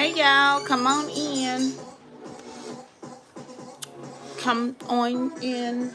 Hey y'all, come on in. Come on in. Come on in.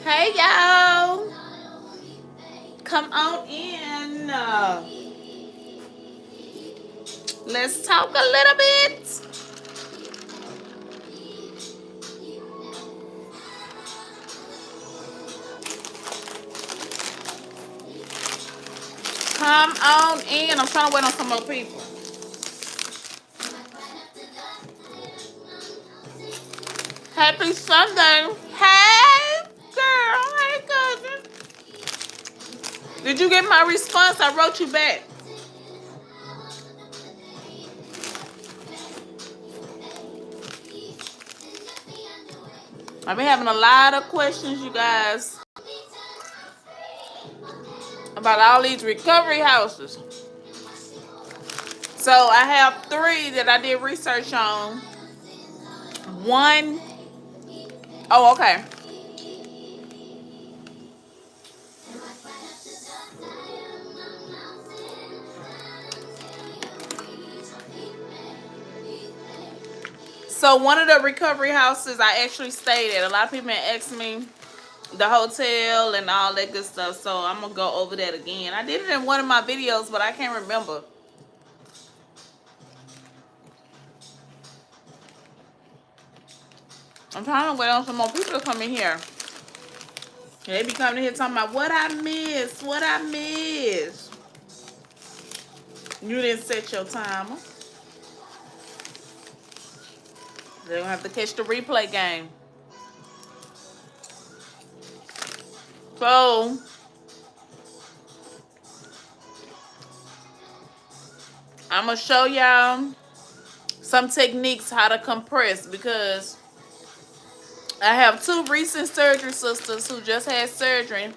Hey y'all, come on in. Let's talk a little bit. Come on in. I'm trying to wait on some more people. Happy Sunday. Hey, girl. Hey, cousin. Did you get my response? I wrote you back. I've been having a lot of questions, you guys, about all these recovery houses. So I have 3 that I did research on. 1, oh, okay. So one of the recovery houses I actually stayed at. A lot of people asked me the hotel and all that good stuff. So I'm going to go over that again. I did it in one of my videos, but I can't remember. I'm trying to wait on some more people to come in here. They be coming in here talking about what I missed, what I missed. You didn't set your timer. They're going to have to catch the replay game. So, I'm going to show y'all some techniques how to compress, because I have 2 recent surgery sisters who just had surgery,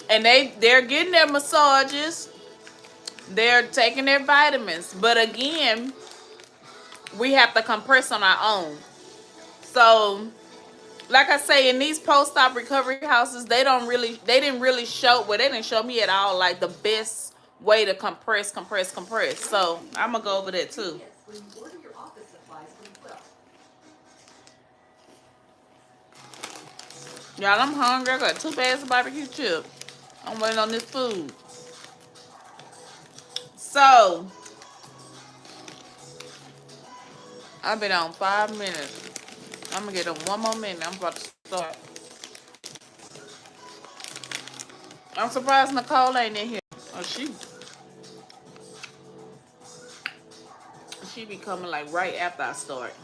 and they're getting their massages, they're taking their vitamins, but again, we have to compress on our own. So, like I say, in these post-op recovery houses, they didn't show me at all like the best way to compress. So I'm gonna go over that too. Y'all, I'm hungry. I got 2 bags of barbecue chips. I'm waiting on this food. So I've been on 5 minutes. I'm gonna get on 1 more minute. I'm about to start. I'm surprised Nicole ain't in here. Oh, she be coming like right after I start.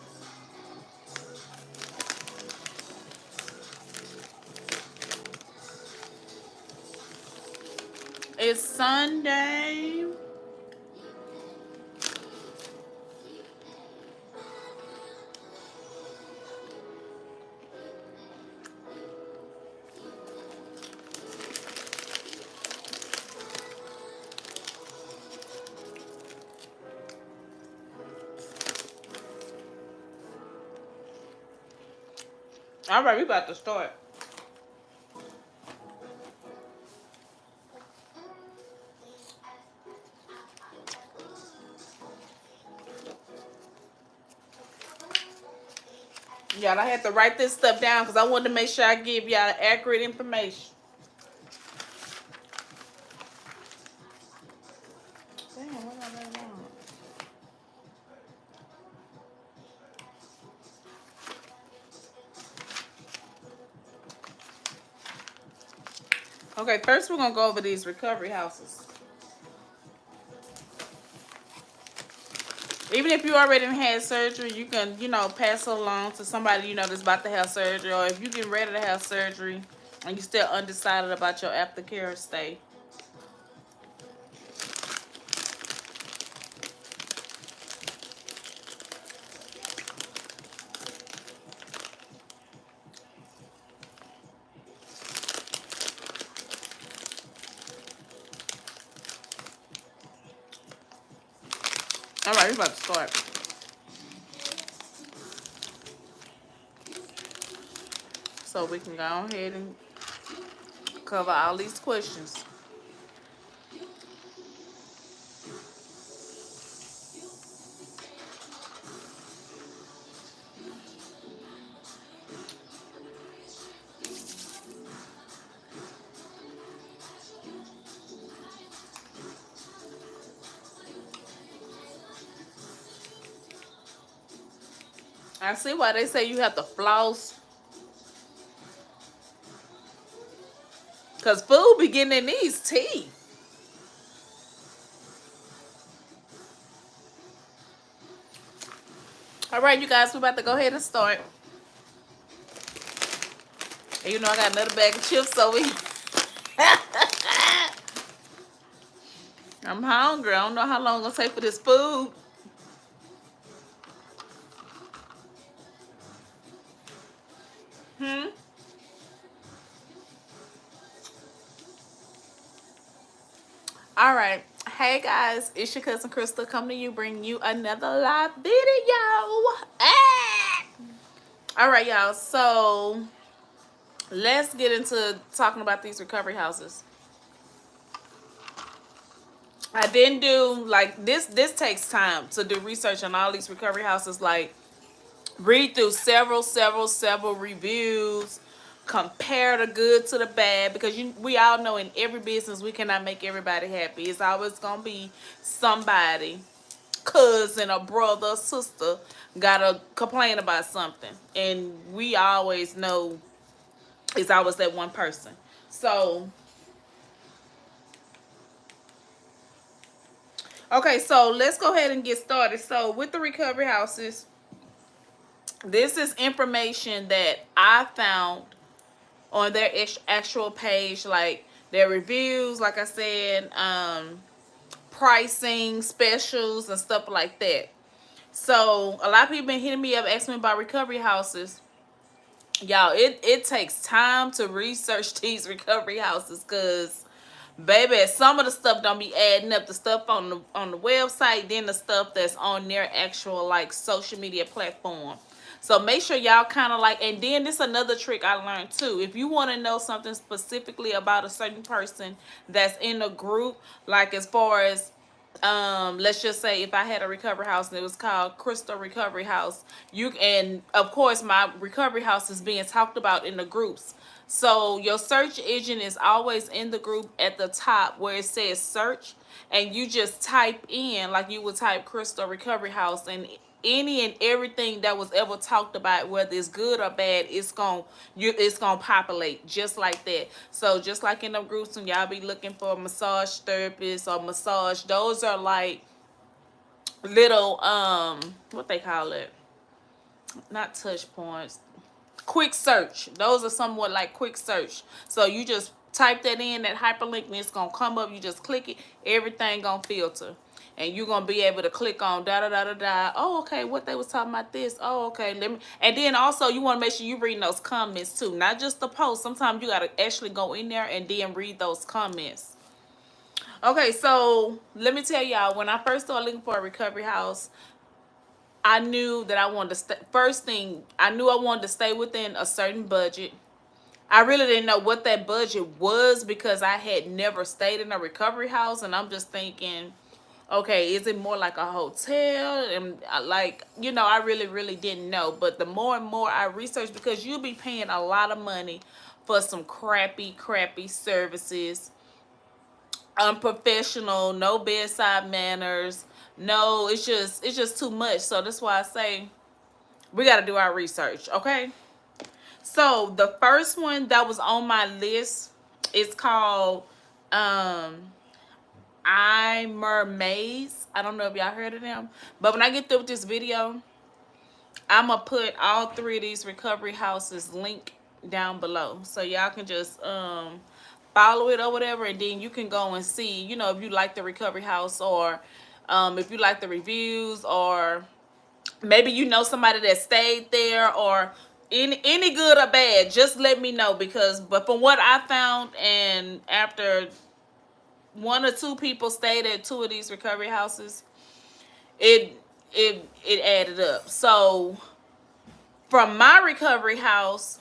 It's Sunday. All right, we about to start. Y'all, I had to write this stuff down because I wanted to make sure I give y'all accurate information. Damn, what did I write down? Okay, first we're gonna go over these recovery houses. Even if you already had surgery, you can, pass it along to somebody that's about to have surgery, or if you're getting ready to have surgery and you're still undecided about your aftercare stay. All right, we're about to start. So we can go ahead and cover all these questions. I see why they say you have to floss. Because food be getting in these teeth. All right, you guys, we're about to go ahead and start. And I got another bag of chips over here. I'm hungry. I don't know how long it's going to take for this food. All right. Hey, guys. It's your cousin Krystal coming to you, bringing you another live video. Ah! All right, y'all. So, let's get into talking about these recovery houses. I didn't do, like, this takes time to do research on all these recovery houses. Like, read through several reviews, compare the good to the bad, because we all know in every business we cannot make everybody happy. It's always gonna be somebody, cousin or brother or sister, gotta complain about something, and we always know it's always that one person. So okay, so let's go ahead and get started. So with the recovery houses, this is information that I found on their actual page, like their reviews, like I said, pricing, specials, and stuff like that. So a lot of people been hitting me up asking me about recovery houses. Y'all, it takes time to research these recovery houses, because baby, some of the stuff don't be adding up. The stuff on the website, then the stuff that's on their actual like social media platform. So make sure y'all kind of like, and then this another trick I learned too. If you want to know something specifically about a certain person that's in a group, like as far as let's just say if I had a recovery house and it was called Krystal Recovery House, and of course my recovery house is being talked about in the groups. So your search engine is always in the group at the top where it says search, and you just type in, like you would type Krystal Recovery House, and any and everything that was ever talked about, whether it's good or bad, it's gonna populate just like that. So just like in the groups, when y'all be looking for a massage therapist or massage, those are like little what they call it, not touch points, quick search. Those are somewhat like quick search. So you just type that in, that hyperlink, and it's gonna come up. You just click it, everything gonna filter, and you're gonna be able to click on da da da da da. Oh, okay, what they was talking about this. Oh, okay, let me. And then also you want to make sure you read those comments too, not just the post. Sometimes you gotta actually go in there and then read those comments. Okay, so let me tell y'all, when I first started looking for a recovery house, I knew that I wanted to stay. First thing, I knew I wanted to stay within a certain budget. I really didn't know what that budget was because I had never stayed in a recovery house, and I'm just thinking, okay, is it more like a hotel? And like, I really, really didn't know. But the more and more I researched, because you'll be paying a lot of money for some crappy, crappy services, unprofessional, no bedside manners. No, it's just too much. So that's why I say we got to do our research, okay? So the first one that was on my list is called Imermaides. I don't know if y'all heard of them, but when I get through with this video, I'm gonna put all three of these recovery houses link down below, so y'all can just follow it or whatever, and then you can go and see, if you like the recovery house, or if you like the reviews, or maybe somebody that stayed there, or any good or bad. Just let me know, but from what I found, and after one or two people stayed at two of these recovery houses, it added up. So from my recovery house,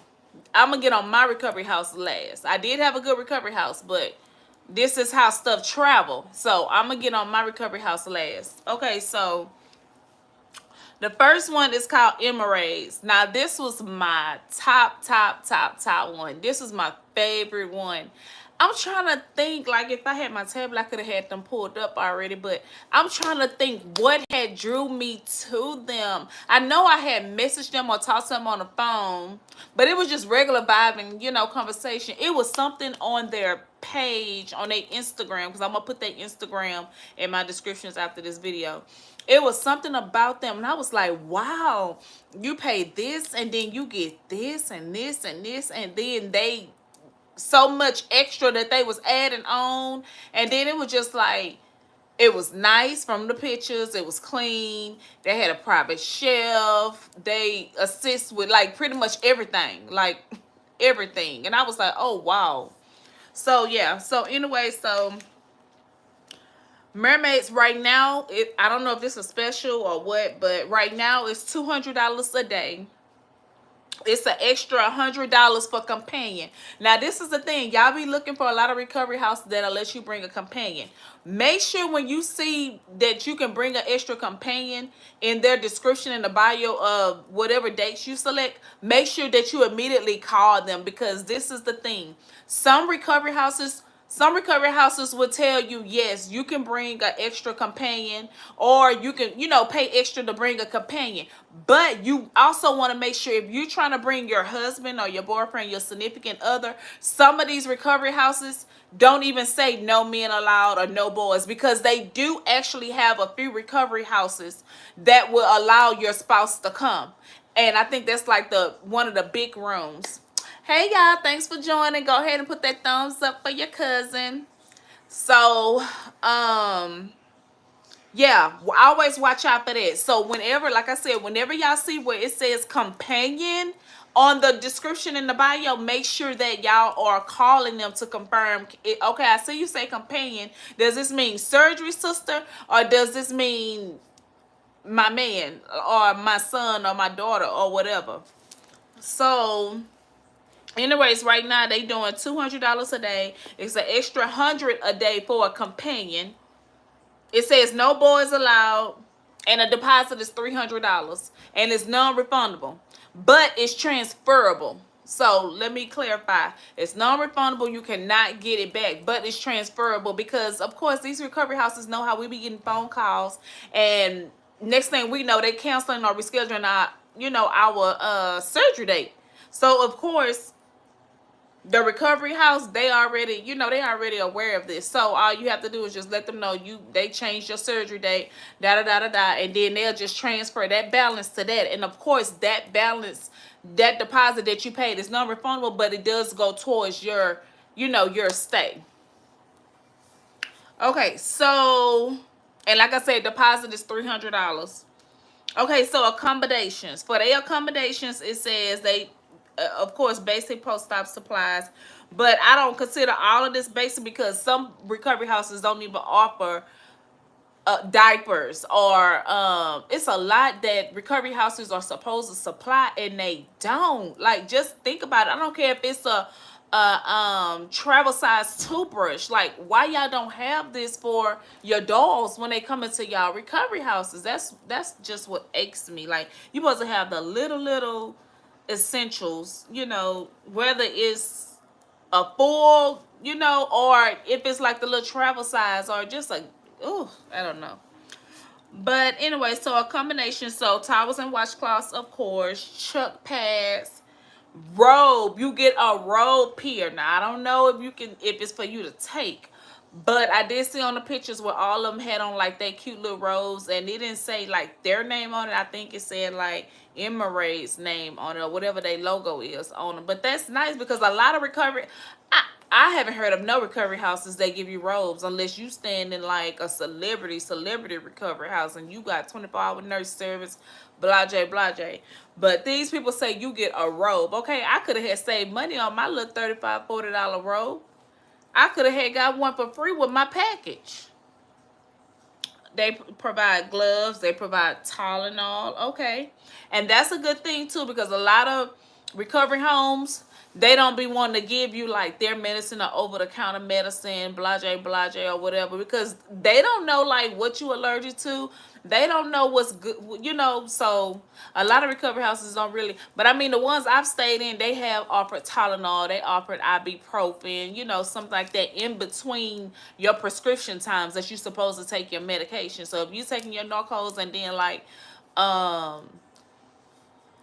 I'm gonna get on my recovery house last. I did have a good recovery house, but this is how stuff travel. So I'm gonna get on my recovery house last. Okay, so the first one is called Imermaides. Now, this was my top one. This was my favorite one. I'm trying to think, like, if I had my tablet, I could have had them pulled up already, but I'm trying to think what had drew me to them. I know I had messaged them or talked to them on the phone, but it was just regular vibing, conversation. It was something on their page, on their Instagram, because I'm going to put their Instagram in my descriptions after this video. It was something about them, and I was like, wow, you pay this, and then you get this, and this, and this, and then they so much extra that they was adding on. And then it was just like, it was nice from the pictures. It was clean. They had a private shelf. They assist with like pretty much everything, like everything. And I was like, oh wow. So yeah, so anyway, so Mermaids right now, I don't know if this is special or what, but right now it's $200 a day. It's an extra $100 for companion. Now, this is the thing. Y'all be looking for a lot of recovery houses that'll let you bring a companion. Make sure when you see that you can bring an extra companion in their description in the bio of whatever dates you select, make sure that you immediately call them, because this is the thing. Some recovery houses will tell you, yes, you can bring an extra companion, or you can, pay extra to bring a companion. But you also want to make sure, if you're trying to bring your husband or your boyfriend, your significant other, some of these recovery houses don't even say no men allowed or no boys, because they do actually have a few recovery houses that will allow your spouse to come. And I think that's like one of the big rooms. Hey y'all, thanks for joining. Go ahead and put that thumbs up for your cousin. So yeah, always watch out for that. So whenever, like I said, whenever y'all see where it says companion on the description in the bio, make sure that y'all are calling them to confirm it. Okay, I see you say companion. Does this mean surgery sister, or does this mean my man or my son or my daughter or whatever? So anyways, right now they doing $200 a day. It's an extra $100 a day for a companion. It says no boys allowed, and a deposit is $300, and it's non-refundable, but it's transferable. So let me clarify. It's non-refundable. You cannot get it back, but it's transferable, because of course these recovery houses know how we be getting phone calls, and next thing we know, they canceling or rescheduling our surgery date. So of course, the recovery house, they already aware of this. So all you have to do is just let them know they changed your surgery date, and then they'll just transfer that balance to that. And of course, that balance, that deposit that you paid is non-refundable, but it does go towards your stay. Okay, so, and like I said, deposit is $300. Okay, so accommodations. For their accommodations, it says they, of course, basic post-op supplies. But I don't consider all of this basic, because some recovery houses don't even offer diapers, or it's a lot that recovery houses are supposed to supply and they don't. Like, just think about it. I don't care if it's a travel size toothbrush. Like, why y'all don't have this for your dolls when they come into y'all recovery houses? That's just what aches me. Like, you supposed to have the little essentials, whether it's a full, or if it's like the little travel size, or just like, oh, I don't know. But anyway, so a combination. So towels and washcloths, of course, chuck pads, robe. You get a robe here. Now I don't know if it's for you to take, but I did see on the pictures where all of them had on like that cute little robes, and it didn't say like their name on it. I think it said like Imermaides name on it, or whatever their logo is on them. But that's nice because a lot of recovery. I haven't heard of no recovery houses that give you robes unless you stand in like a celebrity recovery house and you got 24-hour nurse service, blase blase. But these people say you get a robe. Okay, I could have had saved money on my little $35-$40 robe. I could have had got one for free with my package. They provide gloves. They provide Tylenol. Okay. And that's a good thing, too, because a lot of recovery homes, they don't be wanting to give you, like, their medicine or over-the-counter medicine, blase, or whatever, because they don't know, like, what you allergic to. They don't know what's good, so a lot of recovery houses don't really. But, I mean, the ones I've stayed in, they have offered Tylenol. They offered ibuprofen, something like that in between your prescription times that you're supposed to take your medication. So, if you're taking your Norcos and then, like,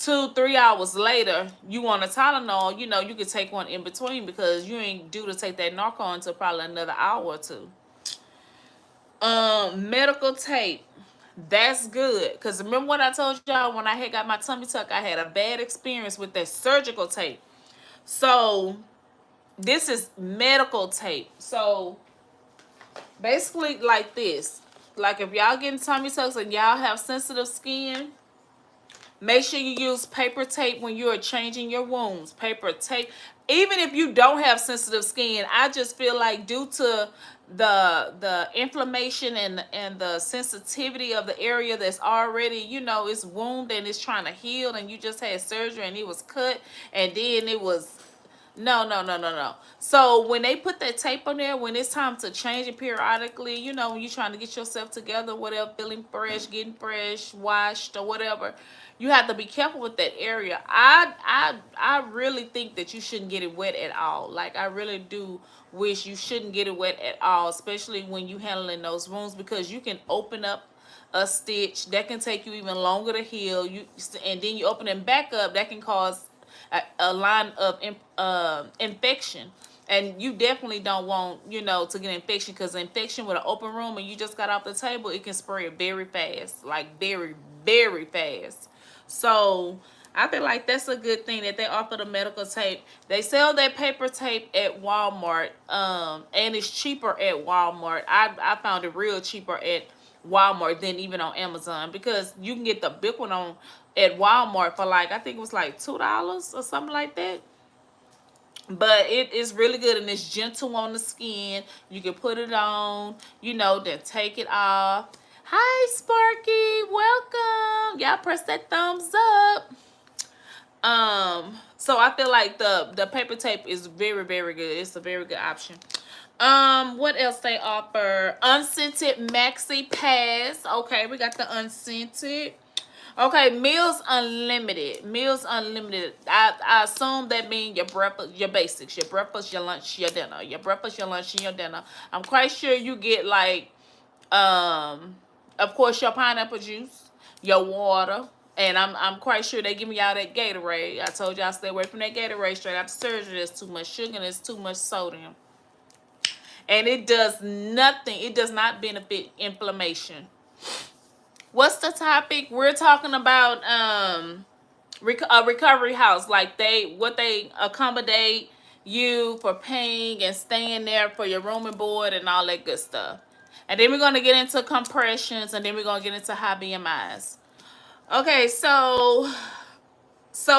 2-3 hours later, you want a Tylenol, you could take one in between because you ain't due to take that Norco until probably another hour or two. Medical tape. That's good. Because remember what I told y'all when I had got my tummy tuck, I had a bad experience with that surgical tape. So, this is medical tape. So, basically like this. Like if y'all getting tummy tucks and y'all have sensitive skin, make sure you use paper tape when you are changing your wounds. Paper tape. Even if you don't have sensitive skin, I just feel like due to the inflammation and the sensitivity of the area that's already, it's wound and it's trying to heal, and you just had surgery and it was cut and then it was no. So when they put that tape on there, when it's time to change it periodically, when you're trying to get yourself together, whatever, feeling fresh, getting fresh, washed or whatever, you have to be careful with that area. I really think that you shouldn't get it wet at all. Like, I really do wish you shouldn't get it wet at all, especially when you handling those wounds, because you can open up a stitch that can take you even longer to heal. And then you open them back up, that can cause a line of infection, and you definitely don't want to get infection, because infection with an open room and you just got off the table, it can spread very fast, like very fast. So I feel like that's a good thing that they offer the medical tape. They sell that paper tape at Walmart, and it's cheaper at Walmart. I found it real cheaper at Walmart than even on Amazon, because you can get the big one at Walmart for like, I think it was like $2 or something like that. But it is really good and it's gentle on the skin. You can put it on, then take it off. Hi, Sparky. Welcome. Y'all press that thumbs up. So I feel like the paper tape is very, very good. It's a very good option. What else they offer? Unscented maxi pads. Okay, we got the unscented. Okay, meals unlimited. Meals unlimited. I assume that means your breakfast, your basics, your breakfast, your lunch, your dinner. Your breakfast, your lunch, and your dinner. I'm quite sure you get like, of course, your pineapple juice, your water, and I'm quite sure they give me all that Gatorade. I told y'all stay away from that Gatorade straight after surgery. There's too much sugar and there's too much sodium. And it does nothing. It does not benefit inflammation. What's the topic? We're talking about a recovery house. Like what they accommodate you for paying and staying there for your room and board and all that good stuff. And then we're going to get into compressions, and then we're going to get into high BMIs. Okay, so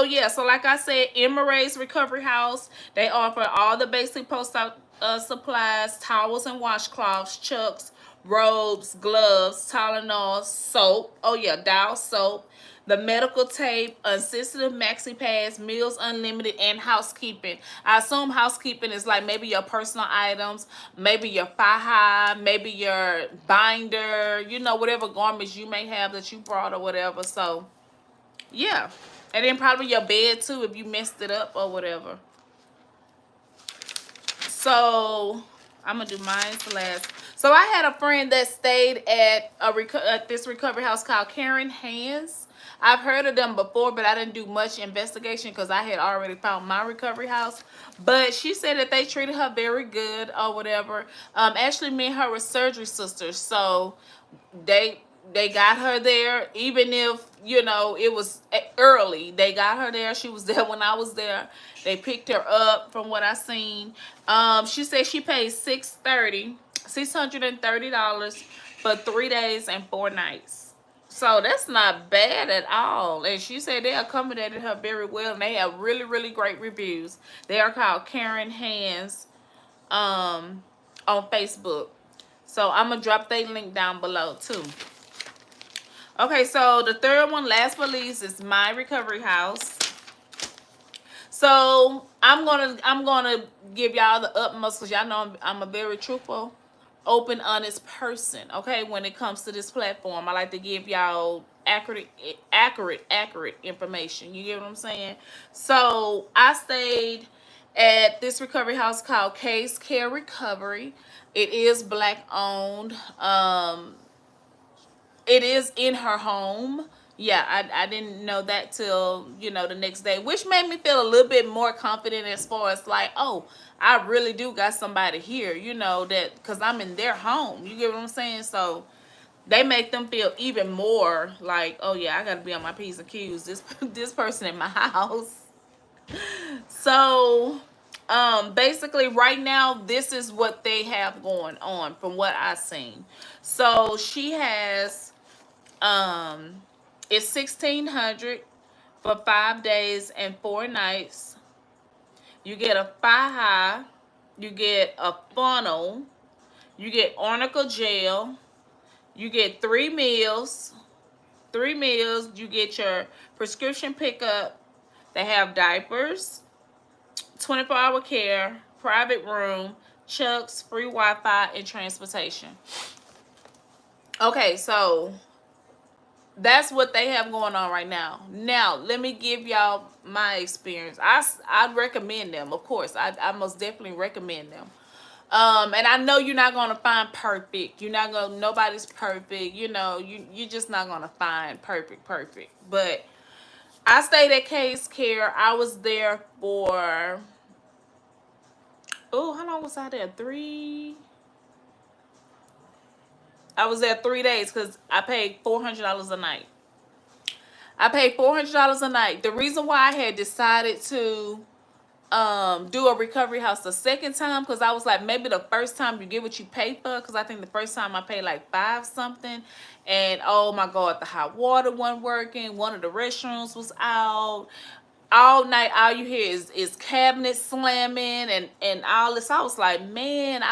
yeah, so like I said, Imermaides Recovery House, they offer all the basic post-op supplies, towels and washcloths, chucks, robes, gloves, Tylenol, soap. Oh yeah, Dial soap. The medical tape, unsensitive maxi pads, meals unlimited, and housekeeping. I assume housekeeping is like maybe your personal items, maybe your faja, maybe your binder, you know, whatever garments you may have that you brought or whatever. So yeah. And then probably your bed too if you messed it up or whatever. So I'm gonna do mine last. So I had a friend that stayed at at this recovery house called Karen Hands. I've heard of them before, but I didn't do much investigation because I had already found my recovery house. But she said that they treated her very good or whatever. Actually, me and her were surgery sisters, so they they got her there, even if you know it was early. They got her there. She was there when I was there. They picked her up from what I seen. She said she paid $630 for 3 days and 4 nights. So that's not bad at all. And she said they accommodated her very well, and they have really, really great reviews. They are called Karen Hands on Facebook. So I'm gonna drop their link down below too. Okay, so the third one, last but least, is my recovery house. So I'm gonna give y'all the utmost because y'all know I'm a very truthful, open, honest person. Okay, when it comes to this platform, I like to give y'all accurate information. You get what I'm saying? So I stayed at this recovery house called Case Care Recovery. It is black owned. It is in her home. Yeah, I didn't know that till, you know, the next day, which made me feel a little bit more confident as far as like, oh, I really do got somebody here, you know, that because I'm in their home. You get what I'm saying? So they make them feel even more like, oh yeah, I gotta be on my P's and Q's. This person in my house. So basically right now this is what they have going on from what I've seen. So she has it's 1,600 for 5 days and 4 nights. You get a faja, you get a funnel, you get arnica gel, you get 3 meals. 3 meals, you get your prescription pickup. They have diapers, 24-hour care, private room, chucks, free Wi-Fi, and transportation. Okay, so that's what they have going on right now. Now, let me give y'all my experience. I'd recommend them, of course. I most definitely recommend them. And I know you're not gonna find perfect. You're not gonna. Nobody's perfect. You know, you're just not gonna find perfect. But I stayed at Case Care. I was there for, oh, how long was I there? I was there 3 days because I paid $400 a night. I paid $400 a night. The reason why I had decided to do a recovery house the second time, because I was like, maybe the first time you get what you pay for, because I think the first time I paid like 5 something, and oh my god, the hot water wasn't working, one of the restrooms was out. All night all you hear is cabinets slamming and all this. I was like, man,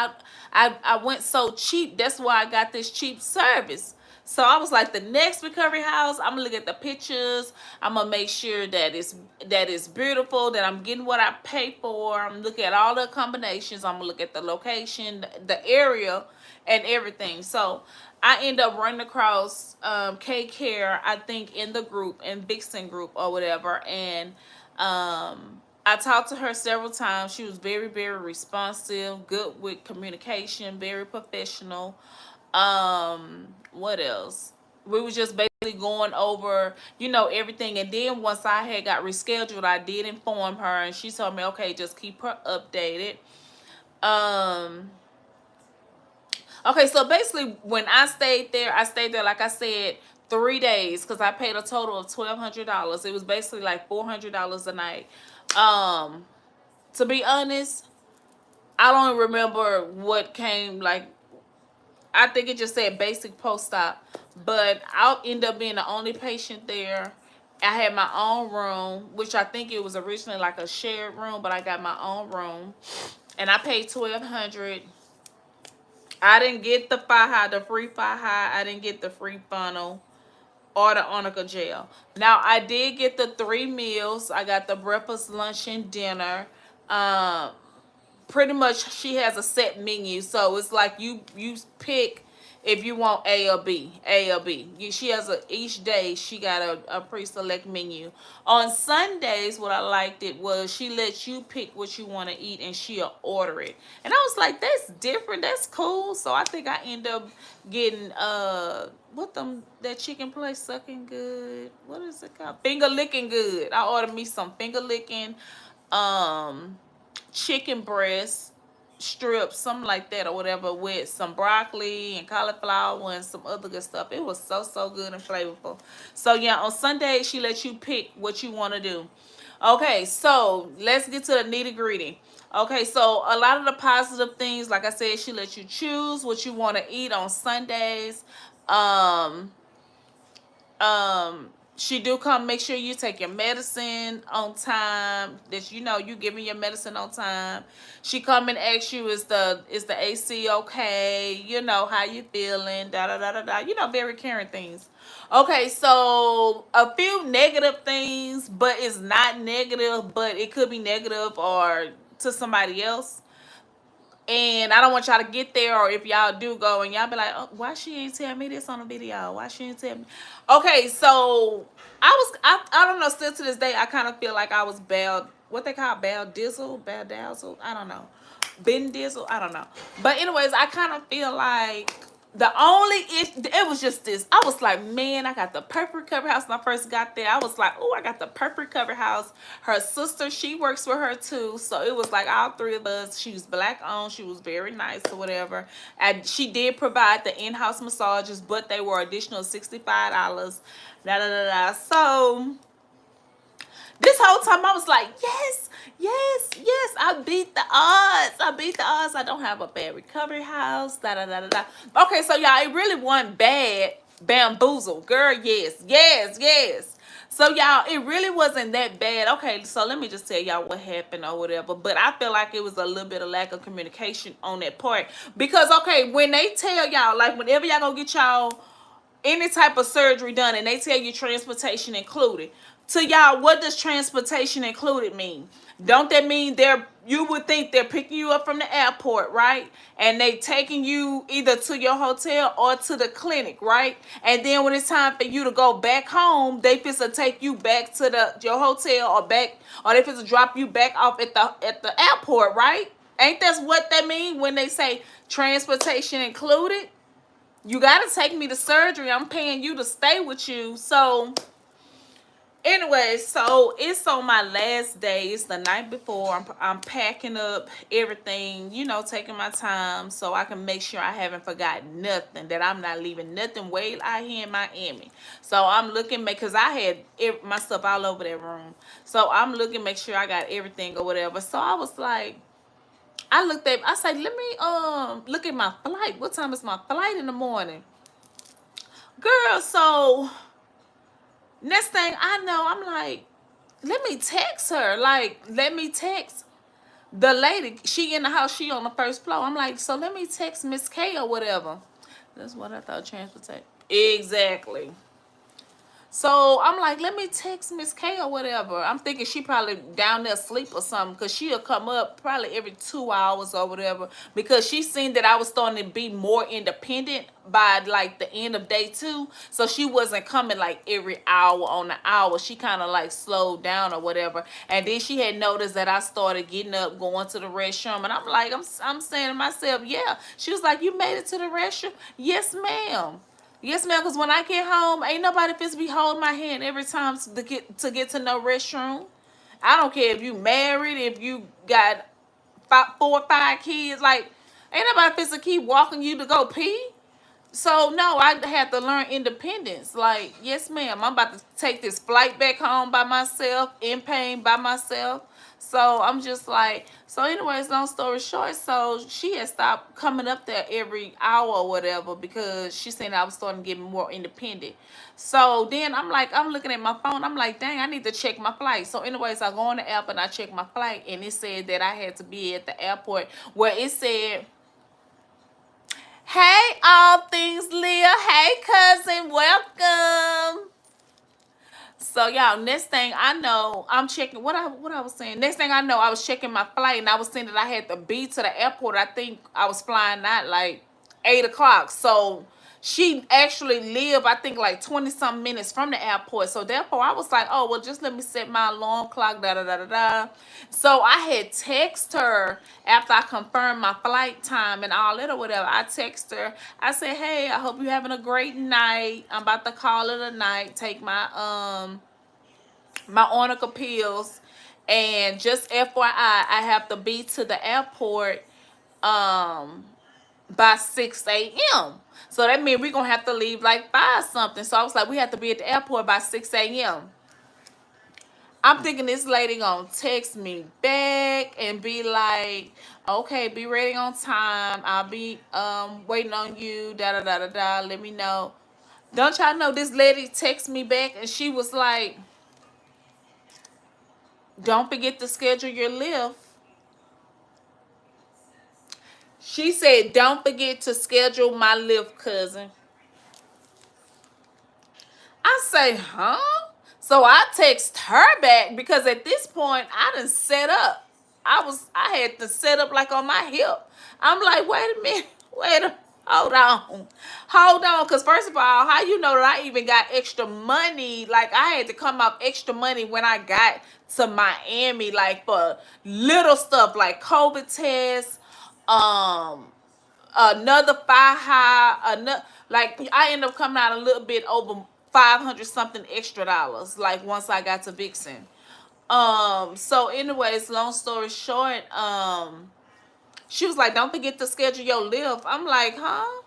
I went so cheap. That's why I got this cheap service. So I was like, the next recovery house, I'm gonna look at the pictures. I'm gonna make sure that it's beautiful, that I'm getting what I pay for. I'm looking at all the combinations. I'm gonna look at the location, the area, and everything. So I end up running across K-Care, I think, in the group, in Vixen group or whatever, and I talked to her several times. She was very, very responsive, good with communication, very professional. What else? We was just basically going over, you know, everything. And then once I had got rescheduled, I did inform her, and she told me, okay, just keep her updated. Okay, so basically when I stayed there, like I said, 3 days, because I paid a total of $1,200. It was basically like $400 a night. To be honest, I don't remember what came, like, I think it just said basic post-op, but I'll end up being the only patient there. I had my own room, which I think it was originally like a shared room, but I got my own room, and I paid $1,200 I didn't get the Faja, the free Faja. I didn't get the free funnel or the arnica gel. Now I did get the 3 meals. I got the breakfast, lunch, and dinner. Um, Pretty much she has a set menu, so it's like you pick if you want A or B. She has a each day she got a pre-select menu. On Sundays, what I liked it was she lets you pick what you want to eat and she'll order it, and I was like, that's different, that's cool. So I think I end up getting what them that chicken place sucking good, what is it called, finger licking good. I ordered me some finger licking um chicken breast strips, something like that or whatever, with some broccoli and cauliflower and some other good stuff. It was so good and flavorful. So yeah, on Sunday she lets you pick what you want to do. Okay, so let's get to the nitty gritty. Okay, so a lot of the positive things, like I said, she lets you choose what you want to eat on Sundays. Um, she do come make sure you take your medicine on time, that you know you giving your medicine on time. She come and ask you, is the AC okay, you know, how you feeling, da da da da da, you know, very caring things. Okay, so a few negative things, but it's not negative, but it could be negative or to somebody else. And I don't want y'all to get there, or if y'all do go and y'all be like, oh, why she ain't tell me this on the video? Why she ain't tell me? Okay, so I don't know, still to this day, I kind of feel like I was what they call bad dazzle, I don't know. Ben Dizzle, I don't know. But anyways, I kind of feel like it was just this. I was like, man, I got the perfect cover house when I first got there. I was like, oh, I got the perfect cover house. Her sister, she works with her too. So it was like all three of us. She was black owned. She was very nice or whatever. And she did provide the in-house massages, but they were additional $65. Da da da da. So this whole time I was like, yes, yes, yes, I beat the odds. I beat the odds. I don't have a bad recovery house. Da da da da da. Okay, so y'all, it really wasn't bad. Bamboozle. Girl, yes, yes, yes. So y'all, it really wasn't that bad. Okay, so let me just tell y'all what happened or whatever. But I feel like it was a little bit of lack of communication on that part. Because okay, when they tell y'all, like whenever y'all gonna get y'all any type of surgery done and they tell you transportation included, to y'all, what does transportation included mean? Don't that mean you would think they're picking you up from the airport, right? And they taking you either to your hotel or to the clinic, right? And then when it's time for you to go back home, they to take you back to your hotel, or they to drop you back off at the airport, right? Ain't that what they mean when they say transportation included? You gotta take me to surgery. I'm paying you to stay with you. So anyway, so it's on my last day. It's the night before. I'm packing up everything, you know, taking my time so I can make sure I haven't forgotten nothing, that I'm not leaving nothing way out here in Miami. So I'm looking, because I had my stuff all over that room. So I'm looking, make sure I got everything or whatever. So I was like, I said, let me look at my flight. What time is my flight in the morning? Girl, so next thing I know, I'm like, let me text her. Like, let me text the lady. She in the house, she on the first floor. I'm like, so let me text Miss K or whatever. That's what I thought, transportation. Exactly. So I'm like, let me text Miss K or whatever. I'm thinking she probably down there asleep or something, because she'll come up probably every 2 hours or whatever, because she seen that I was starting to be more independent by like the end of day 2. So she wasn't coming like every hour on the hour. She kind of like slowed down or whatever. And then she had noticed that I started getting up, going to the restroom. And I'm like, I'm saying to myself, yeah. She was like, you made it to the restroom? Yes, ma'am. Yes, ma'am, because when I get home, ain't nobody supposed to be holding my hand every time to get to no restroom. I don't care if you married, if you got 4 or 5 kids. Like, ain't nobody supposed to keep walking you to go pee. So no, I had to learn independence. Like, yes, ma'am, I'm about to take this flight back home by myself, in pain by myself. So I'm just like, so anyways, long story short, so she had stopped coming up there every hour or whatever, because she said I was starting to get more independent. So then I'm like, I'm looking at my phone. I'm like, dang, I need to check my flight. So anyways, I go on the app and I check my flight, and it said that I had to be at the airport, where it said Hey, all things Leah. Hey, cousin. Welcome. So y'all, next thing I know, I'm checking what I was saying. Next thing I know, I was checking my flight and I was saying that I had to be to the airport. I think I was flying out like 8 o'clock. So she actually lived, I think, like 20 something minutes from the airport. So therefore I was like, oh well, just let me set my alarm clock, da da da da da. So I had text her after I confirmed my flight time and all that or whatever. I text her. I said, hey, I hope you're having a great night. I'm about to call it a night. Take my Ornica pills, and just FYI, I have to be to the airport um by 6 a.m. So that means we're gonna have to leave like 5 something. So I was like, we have to be at the airport by 6 a.m. I'm thinking this lady gonna text me back and be like, okay, be ready on time. I'll be waiting on you, da da da da da. Let me know. Don't y'all know this lady text me back and she was like, don't forget to schedule your lift. She said, don't forget to schedule my lift, cousin. I say, huh? So I text her back because at this point I done set up. I had to set up like on my hip. I'm like, wait a minute, hold on. Hold on, because first of all, how you know that I even got extra money? Like I had to come up extra money when I got to Miami, like for little stuff like COVID tests, um, another fire high, another, like I ended up coming out a little bit over 500 something extra dollars, like once I got to Vixen. So anyways, long story short, she was like, don't forget to schedule your lift. I'm like, huh?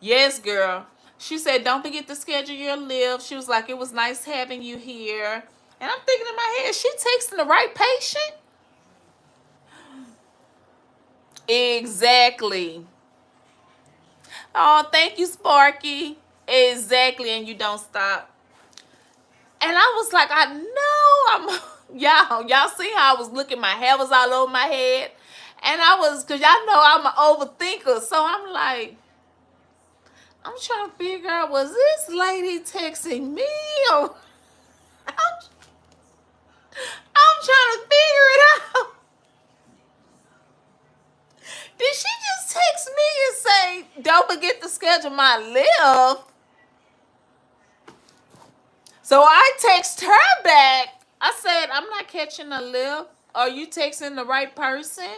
Yes, girl. She said, don't forget to schedule your lift. She was like, it was nice having you here. And I'm thinking in my head, she texting the right patient? Exactly. Oh, thank you, Sparky. Exactly, and you don't stop. And I was like, I know I'm y'all see how I was looking, my hair was all over my head. And I was, cause y'all know I'm an overthinker. So I'm like, I'm trying to figure out, was this lady texting me or I'm, I'm trying to figure it out. Did she just text me and say, don't forget to schedule my lift? So I text her back. I said, I'm not catching a lift. Are you texting the right person?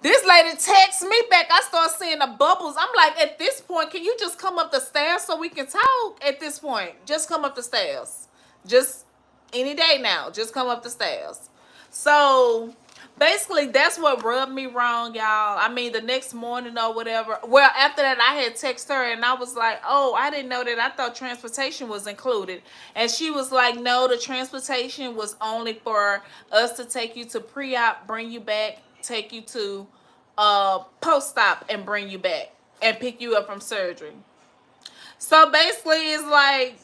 This lady texts me back. I start seeing the bubbles. I'm like, at this point, can you just come up the stairs so we can talk? At this point, just come up the stairs. Just any day now, just come up the stairs. So basically, that's what rubbed me wrong, y'all. I mean, the next morning or whatever. Well, after that, I had texted her and I was like, oh, I didn't know that. I thought transportation was included. And she was like, no, the transportation was only for us to take you to pre-op, bring you back, take you to post-op and bring you back and pick you up from surgery. So basically, it's like,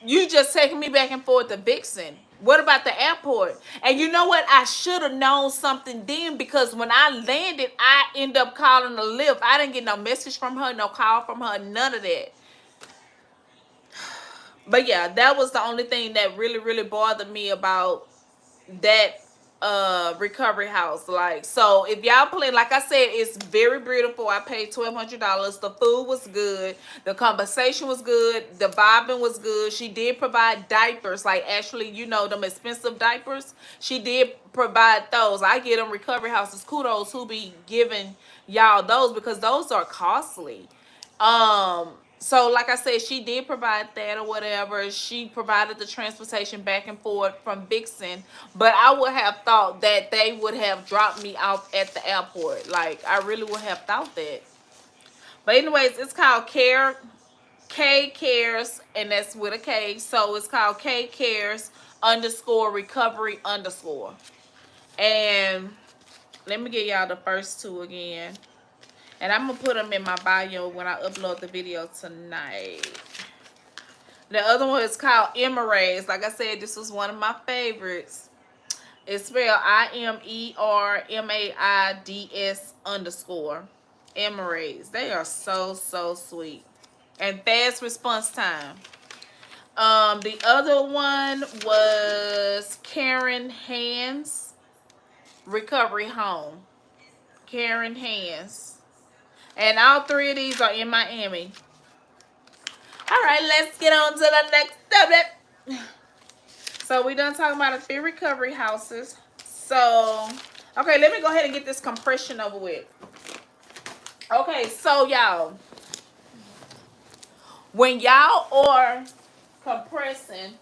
you just taking me back and forth to Vixen. What about the airport? And you know what? I should have known something then, because when I landed, I ended up calling the lift. I didn't get no message from her, no call from her, none of that. But yeah, that was the only thing that really, really bothered me about that recovery house. Like, so if y'all play, like I said, it's very beautiful. I paid $1,200. The food was good, the conversation was good, the vibing was good. She did provide diapers, like actually, you know, them expensive diapers. She did provide those. I get them recovery houses kudos who be giving y'all those, because those are costly. So like I said, she did provide that or whatever. She provided the transportation back and forth from Vixen. But I would have thought that they would have dropped me off at the airport. Like, I really would have thought that. But anyways, it's called K Cares, and that's with a K. So it's called K Cares _ recovery _. And let me get y'all the first two again. And I'm going to put them in my bio when I upload the video tonight. The other one is called Imermaides. Like I said, this was one of my favorites. It's spelled Imermaids _ Imermaides. They are so, so sweet. And fast response time. The other one was Karen Hands Recovery Home. Karen Hands. And all three of these are in Miami. Alright, let's get on to the next subject. So we done talking about the 3 recovery houses. So, okay, let me go ahead and get this compression over with. Okay, so y'all, when y'all are compressing,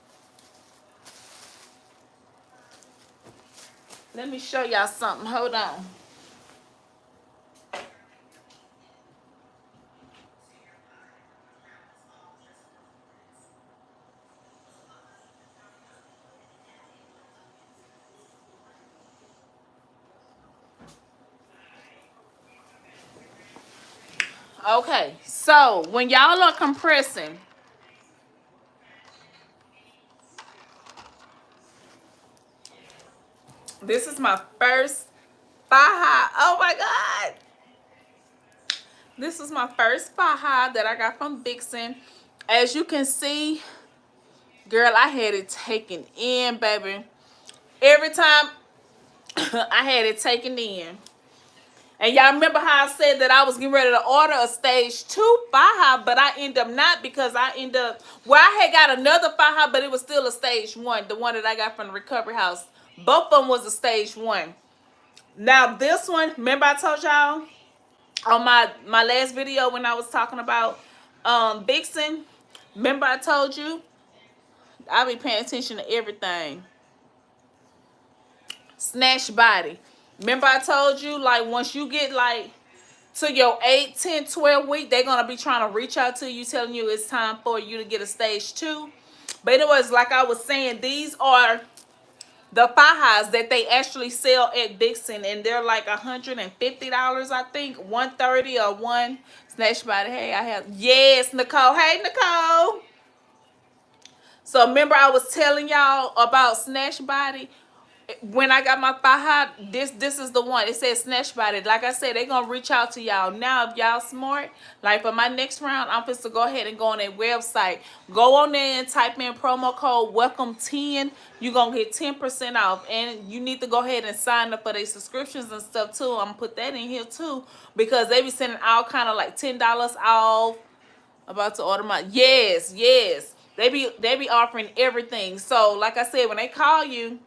let me show y'all something. Hold on. Okay, so when y'all are compressing, this is my first faja. Oh my God. This is my first faja that I got from Vixen. As you can see, girl, I had it taken in, baby. Every time I had it taken in. And y'all remember how I said that I was getting ready to order a stage 2 faja, but I end up not, because I end up, well, I had got another faja, but it was still a stage 1, the one that I got from the recovery house. Both of them was a stage 1. Now this one, remember I told y'all on my last video when I was talking about Vixen, remember I told you I be paying attention to everything. Snatch body. Remember I told you, like, once you get like to your 8, 10, 12 week, they're going to be trying to reach out to you, telling you it's time for you to get a stage 2. But it was like I was saying, these are the fajas that they actually sell at Vixen, and they're like $150, I think. $130 or one snatch body. Hey, I have, yes, Nicole. Hey, Nicole. So remember I was telling y'all about snatch body. When I got my faja, this is the one. It says snatch body. Like I said, they're gonna reach out to y'all. Now if y'all smart, like for my next round, I'm supposed to go ahead and go on their website. Go on there and type in promo code welcome10. You're gonna get 10% off. And you need to go ahead and sign up for their subscriptions and stuff too. I'm gonna put that in here too, because they be sending all kind of like $10 off. About to order my, yes. They be offering everything. So like I said, when they call you,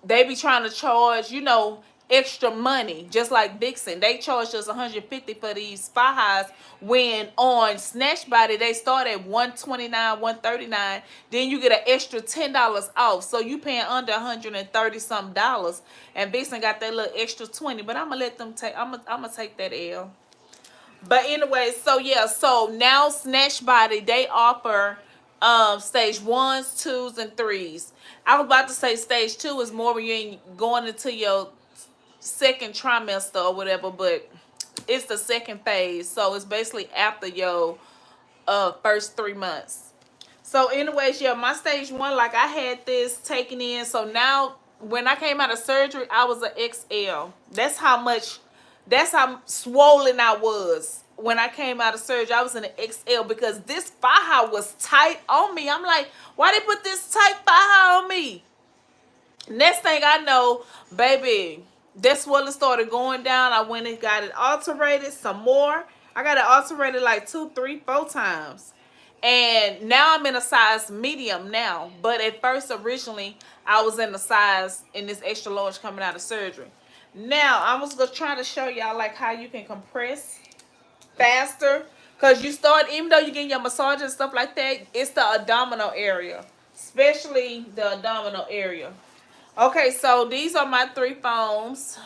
they be trying to charge, you know, extra money. Just like Vixen, they charged us $150 for these fajas, when on Snatch Body they start at $129, $139. Then you get an extra $10 off, so you paying under $130 something dollars. And Vixen got that little extra 20. But I'm gonna let them take. I'm gonna take that L. But anyway, so yeah, so now Snatch Body, they offer stage 1s, 2s, and 3s. I was about to say stage 2 is more when you ain't going into your second trimester or whatever, but it's the second phase. So it's basically after your first 3 months. So anyways, yeah, my stage 1, like I had this taken in. So now when I came out of surgery, I was an XL. That's how swollen I was. When I came out of surgery, I was in an XL, because this faja was tight on me. I'm like, why they put this tight faja on me? Next thing I know, baby, that swelling started going down. I went and got it alterated some more. I got it alterated like 2, 3, 4 times. And now I'm in a size medium now. But at first, originally, I was in the size in this extra large coming out of surgery. Now, I was going to try to show y'all like how you can compress faster. Because you start, even though you get your massage and stuff like that, it's the abdominal area. Especially the abdominal area. Okay, so these are my 3 foams.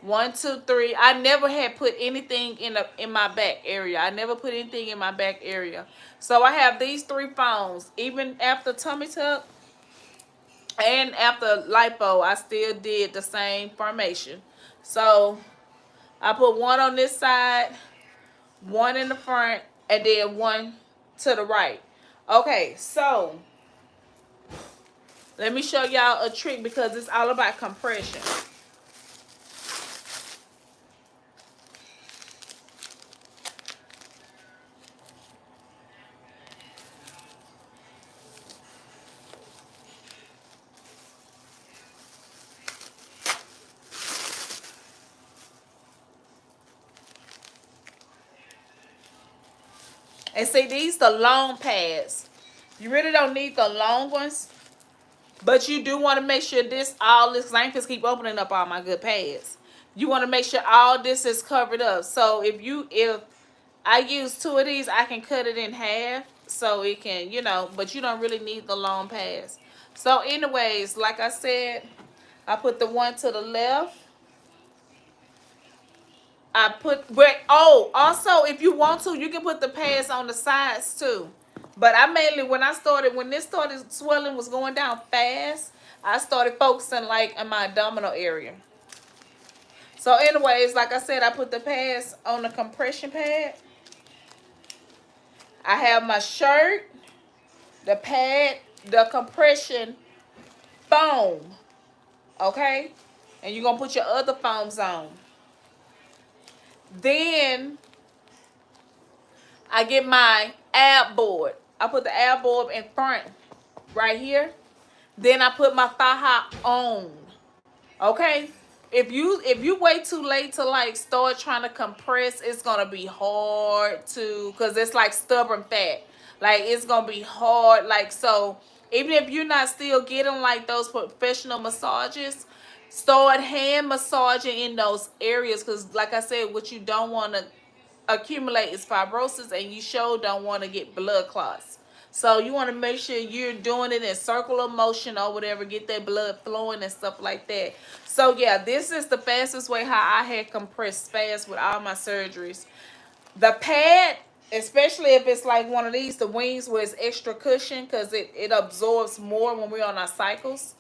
1, 2, 3. I never had put anything in my back area. I never put anything in my back area. So I have these 3 foams. Even after Tummytuck and after Lipo, I still did the same formation. So I put 1 on this side, 1 in the front, and then 1 to the right. Okay, so Let me show y'all a trick because it's all about compression. And see, these the long pads. You really don't need the long ones. But you do want to make sure this, all this, 'cause I ain't just keep opening up all my good pads. You want to make sure all this is covered up. So if I use 2 of these, I can cut it in half. So it can, but you don't really need the long pads. So anyways, like I said, I put the one to the left. I put also if you want to, you can put the pads on the sides too. But I mainly when this started swelling was going down fast, I started focusing like in my abdominal area. So anyways, like I said, I put the pads on the compression pad. I have my shirt, the pad, the compression foam. Okay? And you're gonna put your other foams on. Then I get my ab board. I put the ab board in front right here. Then I put my faja on. Okay? If you wait too late to like start trying to compress, it's gonna be hard to, because it's like stubborn fat. Like it's gonna be hard. Like, so even if you're not still getting like those professional massages, start hand massaging in those areas, because like I said, what you don't want to accumulate is fibrosis, and you sure don't want to get blood clots. So you want to make sure you're doing it in circular motion or whatever, get that blood flowing and stuff like that. So yeah, this is the fastest way how I had compressed fast with all my surgeries. The pad, especially if it's like one of these, the wings where it's extra cushion, because it absorbs more when we're on our cycles.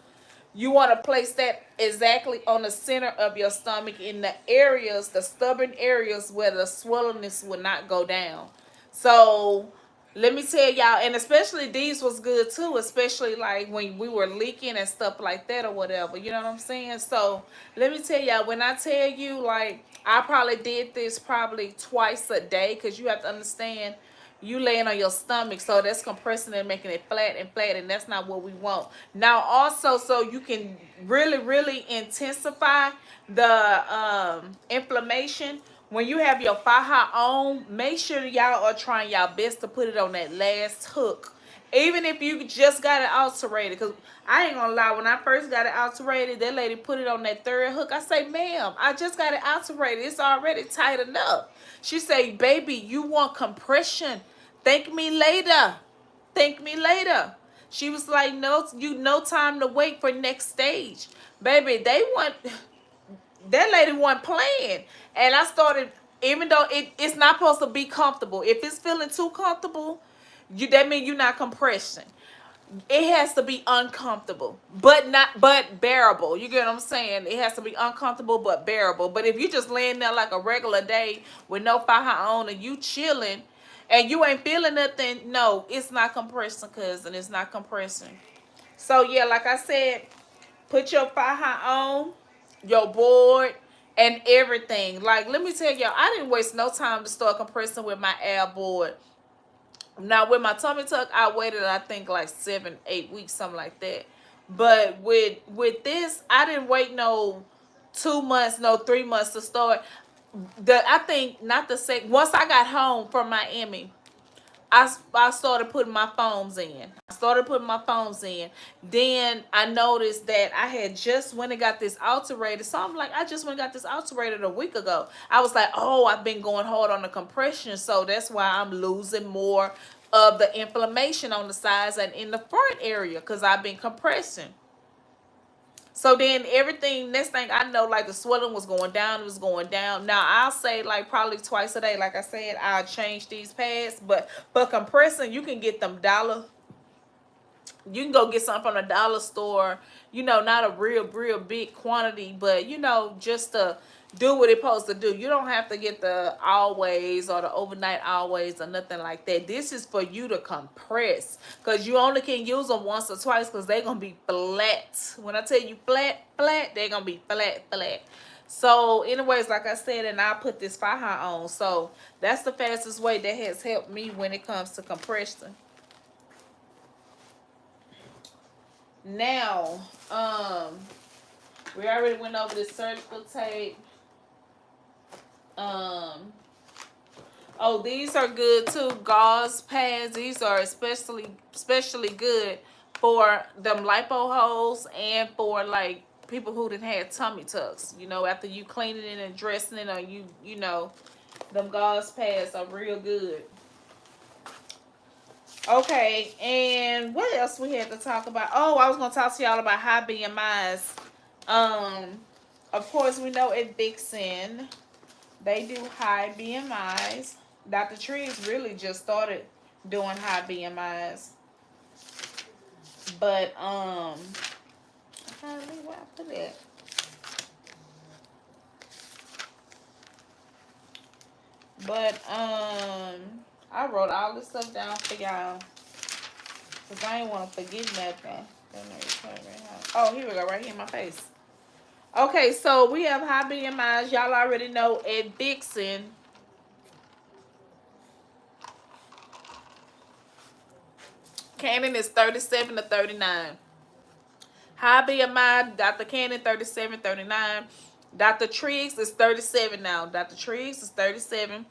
You want to place that exactly on the center of your stomach in the areas, the stubborn areas where the swollenness will not go down. So let me tell y'all, and especially these was good too, especially like when we were leaking and stuff like that or whatever. You know what I'm saying? So let me tell y'all, when I tell you, like, I probably did this probably twice a day, because you have to understand, you laying on your stomach, so that's compressing and making it flat, and that's not what we want. Now also, so you can really intensify the inflammation, when you have your faja on, make sure y'all are trying y'all best to put it on that last hook. Even if you just got it alterated, because I ain't gonna lie, when I first got it alterated, that lady put it on that third hook. I say, ma'am, I just got it alterated. It's already tight enough. She say, baby, you want compression. Thank me later. Thank me later. She was like, no time to wait for next stage. Baby, that lady wasn't playing. And I started, even though it's not supposed to be comfortable. If it's feeling too comfortable, that means you're not compressing. It has to be uncomfortable, but bearable. You get what I'm saying? It has to be uncomfortable but bearable. But if you just laying there like a regular day with no faja on and you chilling and you ain't feeling nothing, no, it's not compressing, cousin. It's not compressing. So yeah, like I said, put your faja on, your board, and everything. Like, let me tell y'all, I didn't waste no time to start compressing with my ab board. Now with my tummy tuck, I waited, I think, like 7-8 weeks, something like that. But with this, I didn't wait no 2 months, no 3 months to start. I think not the second. Once I got home from Miami, I started putting my foams in. Then I noticed that I had just went and got this alterated. So I'm like, I just went and got this alterated a week ago. I was like, oh, I've been going hard on the compression, so that's why I'm losing more of the inflammation on the sides and in the front area, because I've been compressing. So then everything, next thing I know, like the swelling was going down, it was going down. Now I'll say like probably twice a day, like I said, I'll change these pads. But for compressing, you can get them you can go get something from the dollar store, not a real big quantity, but just do what it's supposed to do. You don't have to get the always or the overnight always or nothing like that. This is for you to compress, because you only can use them once or twice, because they're going to be flat. When I tell you flat, flat, they're going to be flat, flat. So anyways, like I said, and I put this faja on. So that's the fastest way that has helped me when it comes to compression. Now, we already went over the surgical tape. Oh, these are good too. Gauze pads. These are especially good for them lipo holes and for like people who done had tummy tucks. You know, after you cleaning it and dressing it, or you know, them gauze pads are real good. Okay, and what else we had to talk about? Oh, I was gonna talk to y'all about high BMIs. Of course, we know at Vixen they do high BMIs. Dr. Trees really just started doing high BMIs. But I can't remember where I put it. But I wrote all this stuff down for y'all, because I ain't want to forget nothing. Oh, here we go, right here in my face. Okay, so we have high BMIs. Y'all already know at Vixen, Cannon is 37 to 39. High BMI, Dr. Cannon 37, 39. Dr. Triggs is 37 now. Dr. Triggs is 37.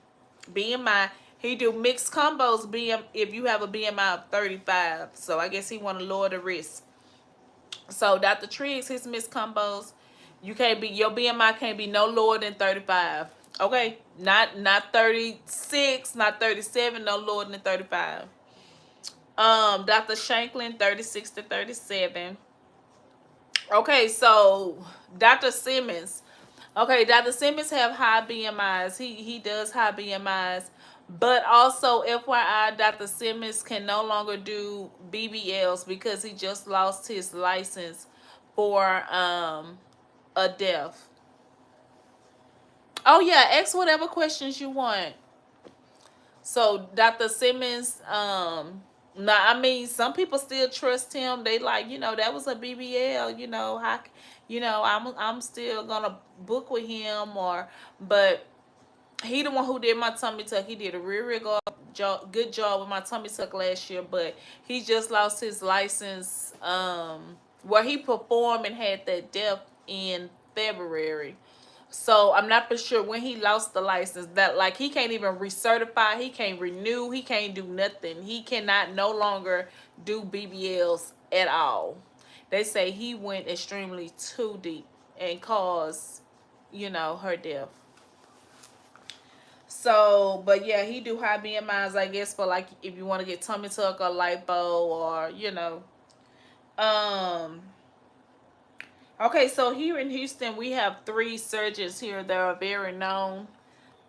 BMI. He do mixed combos if you have a BMI of 35. So I guess he want to lower the risk. So Dr. Triggs, his mixed combos, your BMI can't be no lower than 35. Okay? Not 36, not 37, no lower than 35. Dr. Shanklin 36 to 37. Okay, so Dr. Simmons. Okay, Dr. Simmons have high BMIs. He does high BMIs. But also, FYI, Dr. Simmons can no longer do BBLs because he just lost his license for a death. Oh yeah, ask whatever questions you want. So Dr. Simmons, now I mean, some people still trust him. They like, that was a BBL. I'm still gonna book with him, but he the one who did my tummy tuck. He did a real good job with my tummy tuck last year, but he just lost his license. Where he performed and had that death in February. So I'm not for sure when he lost the license, that like he can't even recertify, he can't renew, he can't do nothing. He cannot no longer do BBLs at all. They say he went extremely too deep and caused, her death. So, but yeah, he do high BMIs, I guess, for like if you want to get tummy tuck or lipo or Okay, so here in Houston, we have 3 surgeons here that are very known,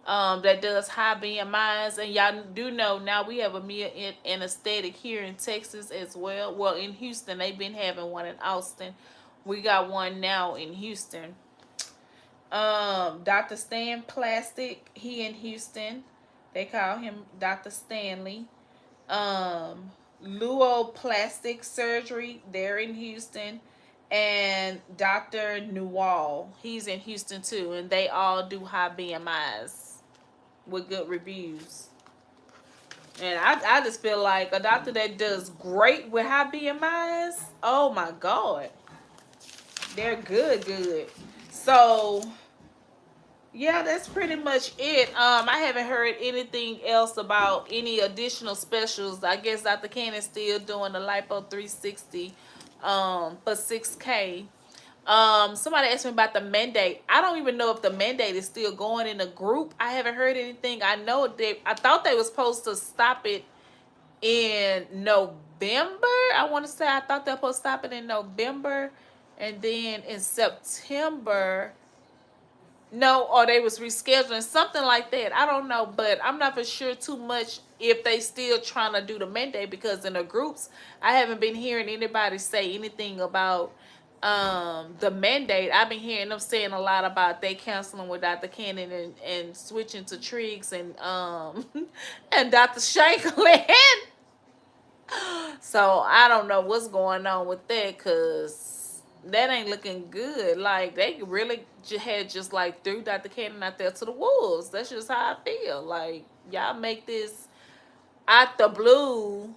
that does high BMIs. And y'all do know now we have a Mia anesthetic here in Texas as well. Well, in Houston, they've been having one in Austin. We got one now in Houston. Dr. Stan Plastic, he in Houston. They call him Dr. Stanley. Luo Plastic Surgery, they're in Houston. And Dr. Newall, he's in Houston too, and they all do high BMIs with good reviews. And I just feel like a doctor that does great with high BMIs, oh my God, they're good. So yeah, that's pretty much it. I haven't heard anything else about any additional specials. I guess Dr. Cannon's still doing the Lipo 360 for 6K. Somebody asked me about the mandate. I don't even know if the mandate is still going in the group. I haven't heard anything. I thought they were supposed to stop it in November. I want to say I thought they were supposed to stop it in November, and then in September. No, or they was rescheduling, something like that. I don't know, but I'm not for sure too much if they still trying to do the mandate, because in the groups, I haven't been hearing anybody say anything about the mandate. I've been hearing them saying a lot about they canceling with Dr. Cannon and switching to Triggs and and Dr. Shanklin. So I don't know what's going on with that, cause that ain't looking good. Like they really had just like threw Dr. Cannon out there to the wolves. That's just how I feel. Like y'all make this out the blue.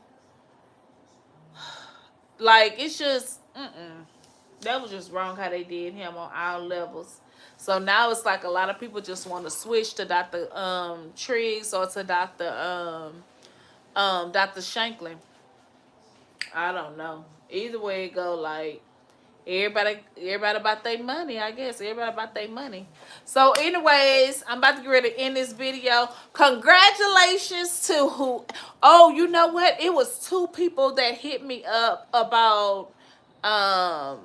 Like it's just that was just wrong how they did him on all levels. So now it's like a lot of people just want to switch to Dr. Triggs or to Dr. Shanklin. I don't know. Either way it go, like everybody about their money, I guess. Everybody about their money. So anyways, I'm about to get ready to end this video. Congratulations to who. Oh, you know what? It was two people that hit me up about high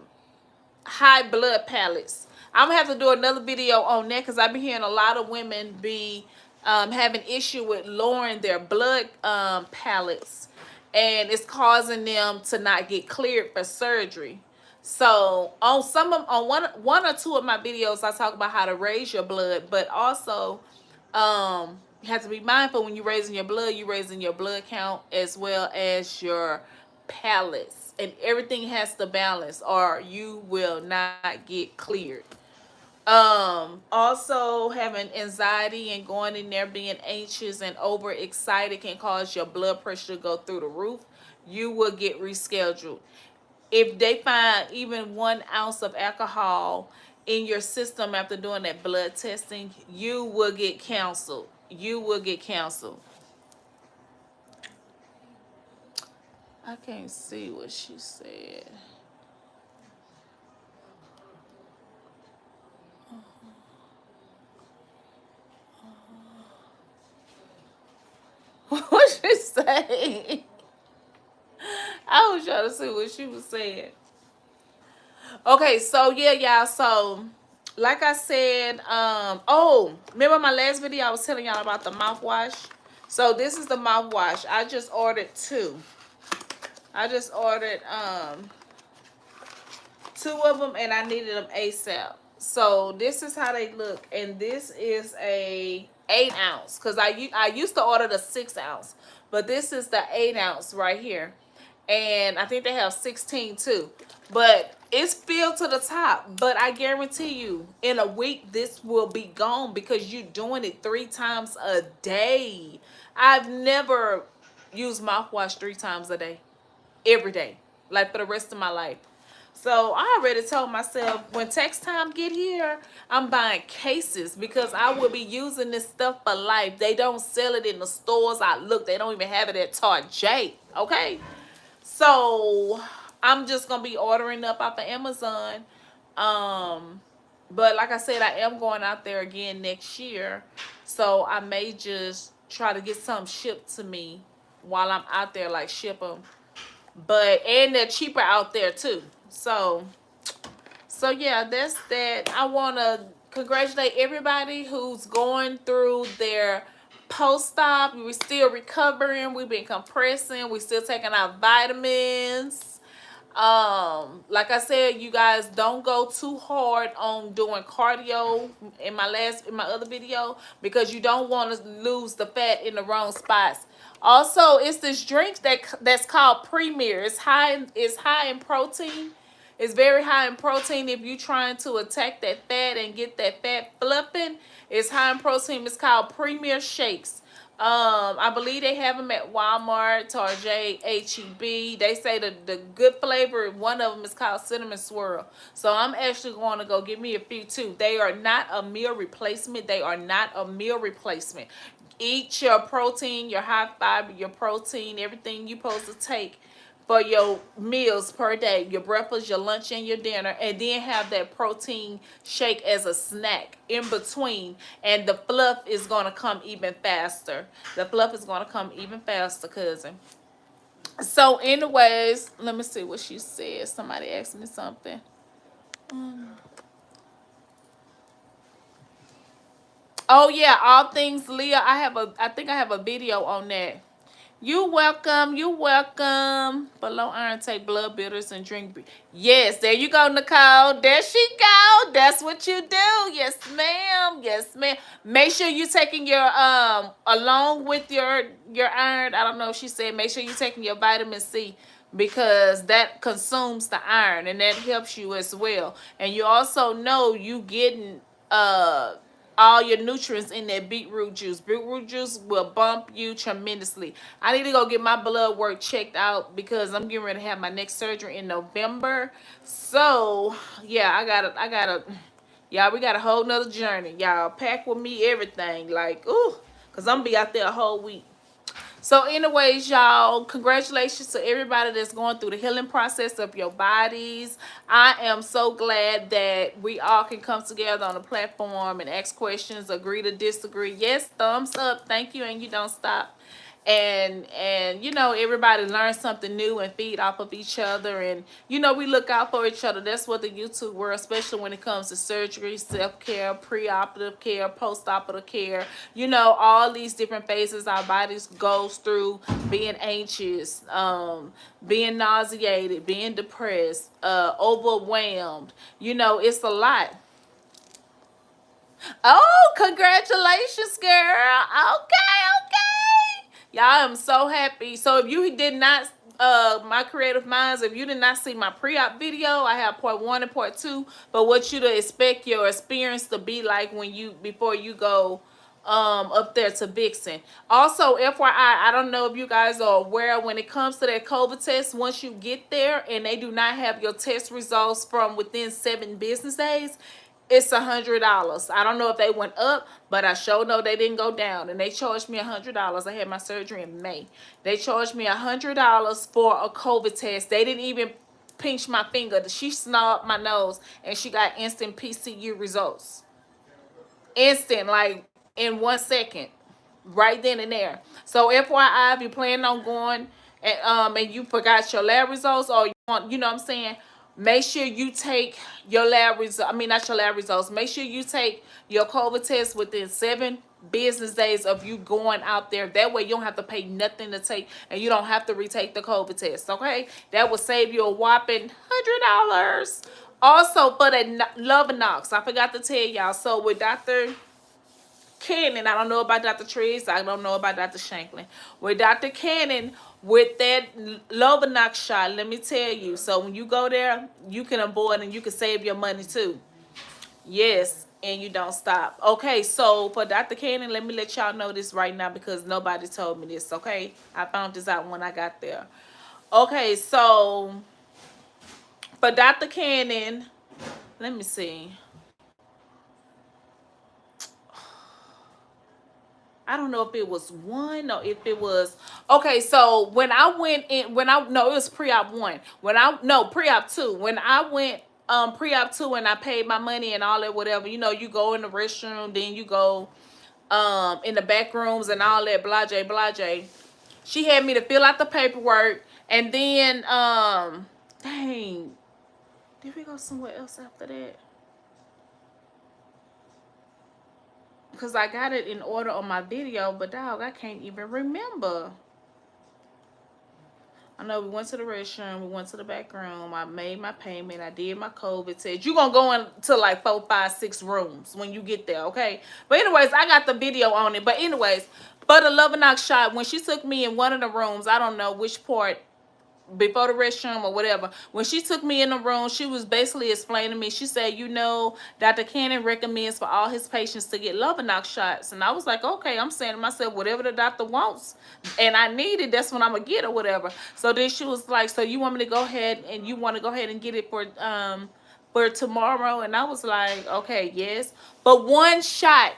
blood palettes. I'm gonna have to do another video on that because I've been hearing a lot of women be having issue with lowering their blood palettes, and it's causing them to not get cleared for surgery. So on one or two of my videos, I talk about how to raise your blood, but also you have to be mindful when you're raising your blood count as well as your pallets, and everything has to balance or you will not get cleared. Also having anxiety and going in there being anxious and overexcited can cause your blood pressure to go through the roof. You will get rescheduled. If they find even 1 ounce of alcohol in your system after doing that blood testing, you will get canceled. You will get canceled. I can't see what she said. What she say? I was trying to see what she was saying. Okay, so yeah, y'all. So, like I said, oh, remember my last video? I was telling y'all about the mouthwash. So this is the mouthwash. I just ordered two. I just ordered two of them, and I needed them ASAP. So this is how they look, and this is a 8 ounce because I used to order the 6 ounce, but this is the 8 ounce right here, and I think they have 16 too, but it's filled to the top. But I guarantee you, in a week this will be gone because you're doing it 3 times a day. I've never used mouthwash 3 times a day, every day, like for the rest of my life. So I already told myself when tax time get here, I'm buying cases because I will be using this stuff for life. They don't sell it in the stores. I look, they don't even have it at Target. Okay, so I'm just gonna be ordering up off of Amazon. But like I said, I am going out there again next year, so I may just try to get some shipped to me while I'm out there, like ship them. But and they're cheaper out there too. So yeah, that's that. I want to congratulate everybody who's going through their post-op. We're still recovering. We've been compressing. We're still taking our vitamins. Like I said, you guys don't go too hard on doing cardio in my other video because you don't want to lose the fat in the wrong spots. Also, it's this drink that's called Premier. It's high in protein. It's very high in protein. If you're trying to attack that fat and get that fat fluffing, it's high in protein. It's called Premier Shakes. I believe they have them at Walmart, Target, H-E-B. They say the good flavor, one of them is called Cinnamon Swirl. So I'm actually going to go get me a few too. They are not a meal replacement. They are not a meal replacement. Eat your protein, your high fiber, your protein, everything you're supposed to take for your meals per day, your breakfast, your lunch, and your dinner, and then have that protein shake as a snack in between, and the fluff is going to come even faster. The fluff is going to come even faster, cousin. So anyways, let me see what she said. Somebody asked me something. Oh yeah, all things Leah. I think I have a video on that. You welcome. You welcome. Below iron, take blood bitters and drink. Yes, there you go, Nicole. There she go. That's what you do. Yes, ma'am. Yes, ma'am. Make sure you taking your along with your iron. I don't know if she said make sure you taking your vitamin C because that consumes the iron and that helps you as well. And you also know you getting uh all your nutrients in that beetroot juice. Beetroot juice will bump you tremendously. I need to go get my blood work checked out because I'm getting ready to have my next surgery in November. So yeah, y'all, we got a whole nother journey. Y'all pack with me everything. Like, ooh, cause I'm gonna be out there a whole week. So anyways, y'all, congratulations to everybody that's going through the healing process of your bodies. I am so glad that we all can come together on a platform and ask questions, agree to disagree. Yes, thumbs up. Thank you, and you don't stop. And you know, everybody learns something new and feed off of each other, and you know, we look out for each other. That's what the YouTube world, especially when it comes to surgery, self-care, pre-operative care, post-operative care, you know, all these different phases our bodies goes through, being anxious, being nauseated, being depressed, overwhelmed. You know, it's a lot. Oh, congratulations, girl. Okay, okay. Y'all, I'm so happy. So if you did not, my creative minds, if you did not see my pre-op video, I have part 1 and part 2. But what you to expect your experience to be like when you, before you go up there to Vixen. Also, FYI, I don't know if you guys are aware, when it comes to that COVID test, once you get there and they do not have your test results from within 7 business days, it's $100. I don't know if they went up, but I sure know they didn't go down. And they charged me $100. I had my surgery in May. They charged me $100 for a COVID test. They didn't even pinch my finger. She snubbed my nose and she got instant PCU results. Instant, like in 1 second, right then and there. So FYI, if you plan on going and you forgot your lab results, or you want, you know what I'm saying, make sure you take your lab results. I mean, not your lab results. Make sure you take your COVID test within 7 business days of you going out there. That way you don't have to pay nothing to take, and you don't have to retake the COVID test. Okay, that will save you a whopping $100. Also, for the Love and Knox, I forgot to tell y'all. So with Dr. Cannon, I don't know about Dr. Trees, I don't know about Dr. Shanklin. With Dr. Cannon, with that Lovenox shot, let me tell you. So when you go there, you can avoid and you can save your money too. Yes, and you don't stop. Okay, so for Dr. Cannon, let me let y'all know this right now because nobody told me this, okay? I found this out when I got there. Okay, so for Dr. Cannon, let me see. I don't know if it was 1 or if it was okay. So when I went in, no, it was pre-op 1. Pre-op 2. When I went pre-op 2 and I paid my money and all that, whatever, you know, you go in the restroom, then you go in the back rooms and all that, blase blase. She had me to fill out the paperwork, and then dang, did we go somewhere else after that? Because I got it in order on my video, but dog, I can't even remember. I know we went to the restroom, we went to the back room, I made my payment, I did my COVID test. You're going to go into like 4, 5, 6 rooms when you get there, okay? But anyways, I got the video on it. But anyways, for the Lovenox shot, when she took me in one of the rooms, I don't know which part, before the restroom or whatever, when she took me in the room, she was basically explaining to me. She said, you know, Dr. Cannon recommends for all his patients to get Lovenox shots. And I was like, okay, I'm saying to myself, whatever the doctor wants and I need it, that's what I'm gonna get or whatever. So then she was like, so you want me to go ahead and you want to go ahead and get it for tomorrow? And I was like, okay, yes. But one shot,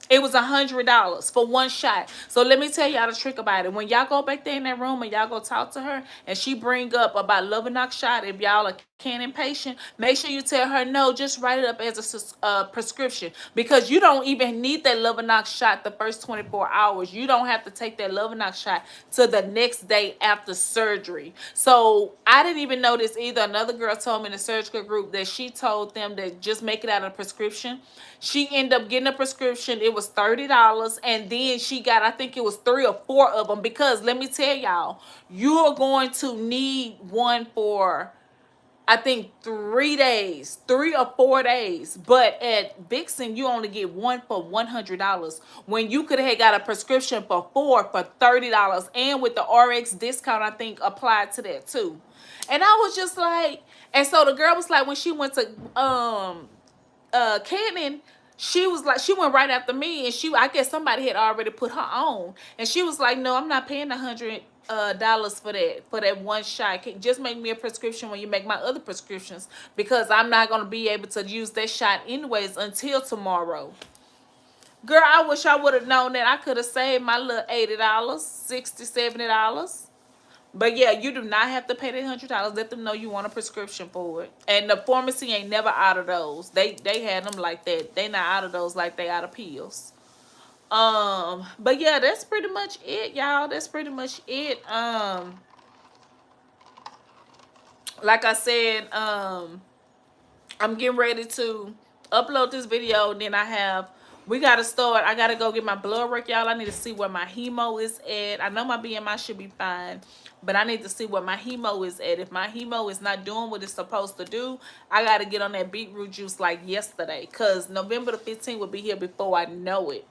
it was $100 for one shot. So let me tell y'all the trick about it. When y'all go back there in that room and y'all go talk to her and she bring up about Lovenox shot, if y'all are Canon patient, make sure you tell her no, just write it up as a prescription, because you don't even need that Lovenox shot the first 24 hours. You don't have to take that Lovenox shot to the next day after surgery. So I didn't even know this either. Another girl told me in the surgical group that she told them to just make it out of a prescription. She ended up getting a prescription. It was $30, and then she got, I think it was 3 or 4 of them, because let me tell y'all, you are going to need one for, I think, 3 days, 3 or 4 days. But at Vixen, you only get one for $100, when you could have got a prescription for 4 for $30, and with the RX discount, I think, applied to that too. And I was just like, and so the girl was like, when she went to Canon, she was like, she went right after me, and I guess somebody had already put her on, and she was like, no, I'm not paying $100 for that one shot. Just make me a prescription when you make my other prescriptions, because I'm not gonna be able to use that shot anyways until tomorrow. Girl, I wish I would have known that. I could have saved my little $80, $60, $70. But yeah, you do not have to pay that $100. Let them know you want a prescription for it. And the pharmacy ain't never out of those. They had them like that. They not out of those like they out of pills. But yeah, that's pretty much it, y'all. That's pretty much it. Like I said, I'm getting ready to upload this video. Then we gotta start. I gotta go get my blood work, y'all. I need to see where my hemo is at. I know my BMI should be fine, but I need to see where my hemo is at. If my hemo is not doing what it's supposed to do, I gotta get on that beetroot juice like yesterday, because November the 15th will be here before I know it.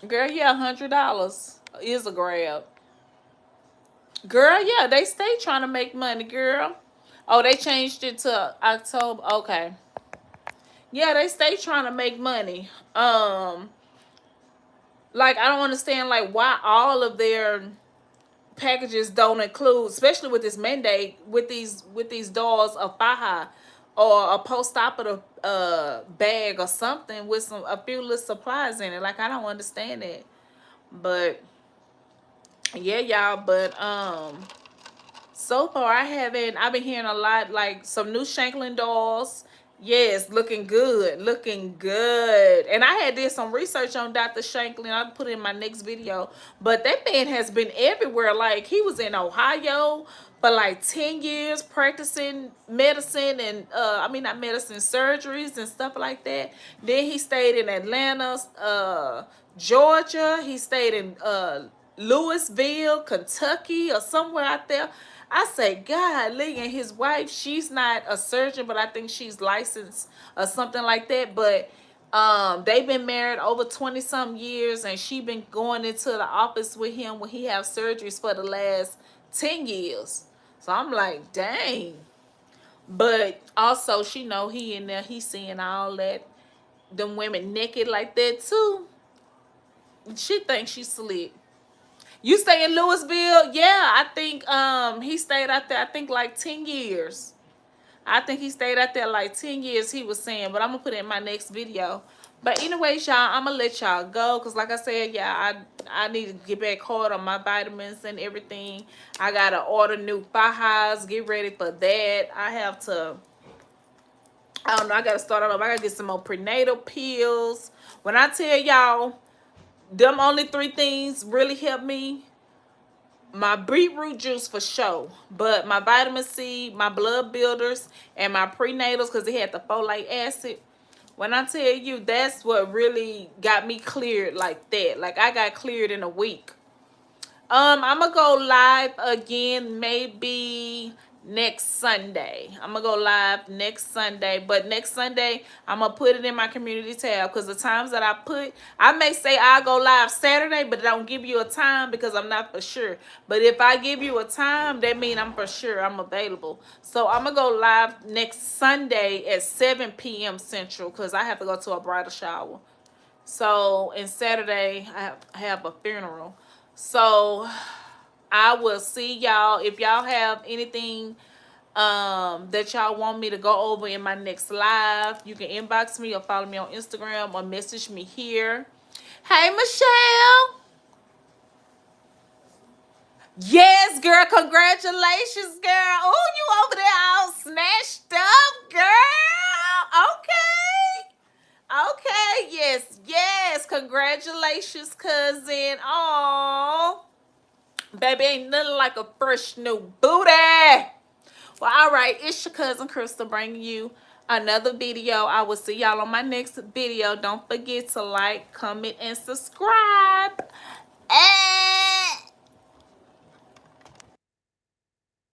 Girl, yeah, $100 is a grab. Girl, yeah, they stay trying to make money, girl. Oh, they changed it to October. Okay. Yeah, they stay trying to make money. Like, I don't understand, like, why all of their packages don't include, especially with this mandate, with these dolls, a faja or a post-operative bag or something with a few little supplies in it. Like, I don't understand it. But yeah, y'all, but so far I've been hearing a lot, like some new Shanklin dolls. Yes, looking good, looking good. And I did some research on Dr. Shanklin. I'll put it in my next video. But that man has been everywhere. Like, he was in Ohio for like 10 years practicing medicine and, I mean, not medicine, surgeries and stuff like that. Then he stayed in Atlanta, Georgia. He stayed in Louisville, Kentucky, or somewhere out there. I say, God, Lee, and his wife, she's not a surgeon, but I think she's licensed or something like that. But they've been married over 20-some years, and she been going into the office with him when he have surgeries for the last 10 years. So I'm like, dang. But also, she know he in there, he seeing all that, them women naked like that too. She thinks she's slick. You stay in Louisville? Yeah, I think he stayed out there, I think, like 10 years. I think he stayed out there like 10 years, he was saying. But I'm going to put it in my next video. But anyways, y'all, I'm going to let y'all go. Because like I said, yeah, I need to get back hard on my vitamins and everything. I got to order new fajas. Get ready for that. I have to, I don't know, I got to start off. I got to get some more prenatal pills. When I tell y'all, them only 3 things really help me. My beetroot juice for sure, but my vitamin C, my blood builders, and my prenatals, because it had the folate acid. When I tell you, that's what really got me cleared like that. Like, I got cleared in a week. I'm gonna go live again maybe next Sunday. I'm gonna go live next Sunday, but next Sunday I'm gonna put it in my community tab, because the times that I may say I'll go live Saturday, but it don't give you a time because I'm not for sure. But if I give you a time, that means I'm for sure I'm available. So I'm gonna go live next Sunday at 7 p.m. Central, because I have to go to a bridal shower. So, and Saturday I have a funeral. So I will see y'all. If y'all have anything that y'all want me to go over in my next live, you can inbox me or follow me on Instagram or message me here. Hey, Michelle. Yes, girl. Congratulations, girl. Oh, you over there all snatched up, girl. Okay. Yes. Congratulations, cousin. Oh, baby, ain't nothing like a fresh new booty. Well, all right. It's your cousin Krystal bringing you another video. I will see y'all on my next video. Don't forget to like, comment, and subscribe. Hey!